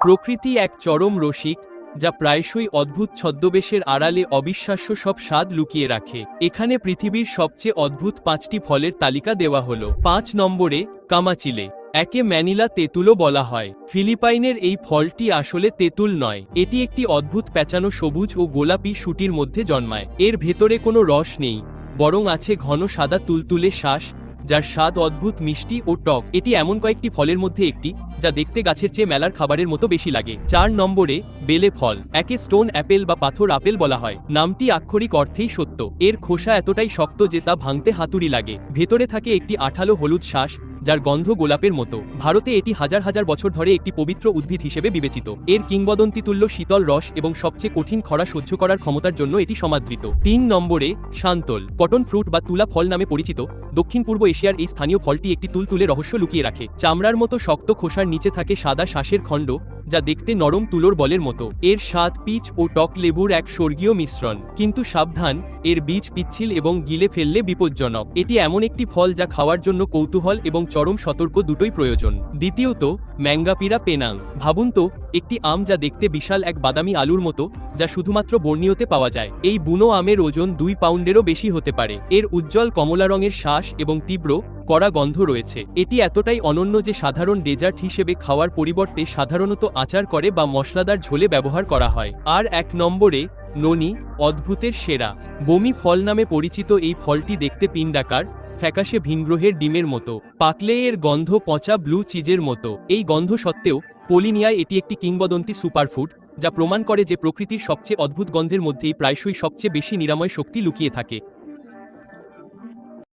প্রকৃতি এক চরম রসিক, যা প্রায়শই অদ্ভুত ছদ্মবেশের আড়ালে অবিশ্বাস্য সব স্বাদ লুকিয়ে রাখে। এখানে পৃথিবীর সবচেয়ে অদ্ভুত 5টি ফলের তালিকা দেওয়া হলো। 5 নম্বরে কামাচিলে। একে ম্যানিলা তেঁতুলও বলা হয়। ফিলিপাইনের এই ফলটি আসলে তেঁতুল নয়, এটি একটি অদ্ভুত প্যাঁচানো সবুজ ও গোলাপি শুঁটির মধ্যে জন্মায়। এর ভেতরে কোনো রস নেই, বরং আছে ঘন সাদা তুলতুলে শ্বাস, যার স্বাদ অদ্ভুত মিষ্টি ও টক। এটি এমন কয়েকটি ফলের মধ্যে একটি, যা দেখতে গাছের চেয়ে মেলার খাবারের মতো বেশি লাগে। 4 নম্বরে বেলে ফল। একে স্টোন অ্যাপেল বা পাথর আপেল বলা হয়। নামটি আক্ষরিক অর্থেই সত্য। এর খোসা এতটাই শক্ত যে তা ভাঙতে হাতুড়ি লাগে। ভেতরে থাকে একটি আঠালো হলুদ শ্বাস, যার গন্ধ গোলাপের মতো। ভারতে এটি হাজার হাজার বছর ধরে একটি পবিত্র উদ্ভিদ হিসেবে বিবেচিত। এর কিংবদন্তিতুল্য শীতল রস এবং সবচেয়ে কঠিন খরা সহ্য করার ক্ষমতার জন্য এটি সমাদৃত। 3 নম্বরে সান্তল। কটন ফ্রুট বা তুলা ফল নামে পরিচিত, দক্ষিণ পূর্ব এশিয়ার এই স্থানীয় ফলটি একটি তুলতুলে রহস্য লুকিয়ে রাখে। চামড়ার মতো শক্ত খোসার নিচে থাকে সাদা শ্বাসের খণ্ড, যা দেখতে নরম তুলোর বলের মতো। এর স্বাদ পিচ ও টক লেবুর এক স্বর্গীয় মিশ্রণ। কিন্তু সাবধান, এর বীজ পিচ্ছিল এবং গিলে ফেললে বিপজ্জনক। এটি এমন একটি ফল যা খাওয়ার জন্য কৌতূহল এবং চরম সতর্ক দুটোই প্রয়োজন। দ্বিতীয়ত, ম্যাঙ্গাপিরা পেনাং। ভাবুন তো, একটি আম যা দেখতে বিশাল এক বাদামি আলুর মতো, যা শুধুমাত্র বর্নিওতে পাওয়া যায়। এই বুনো আমের ওজন 2 পাউন্ডেরও বেশি হতে পারে। এর উজ্জ্বল কমলা রঙের শ্বাস এবং তীব্র, কড়া গন্ধ রয়েছে। এটি এতটাই অনন্য যে সাধারণ ডেজার্ট হিসেবে খাওয়ার পরিবর্তে সাধারণত আচার করে বা মশলাদার ঝোলে ব্যবহার করা হয়। আর 1 নম্বরে ননি, অদ্ভুতের সেরা। বমি ফল নামে পরিচিত এই ফলটি দেখতে পিণ্ডাকার, ফ্যাকাশে ভিনগ্রহের ডিমের মতো। পাকলে এর গন্ধ পচা ব্লু চিজের মতো। এই গন্ধ সত্ত্বেও পোলিনিয়ায় এটি একটি কিংবদন্তি সুপারফুড, যা প্রমাণ করে যে প্রকৃতির সবচেয়ে অদ্ভুত গন্ধের মধ্যেই প্রায়শই সবচেয়ে বেশি নিরাময় শক্তি লুকিয়ে থাকে।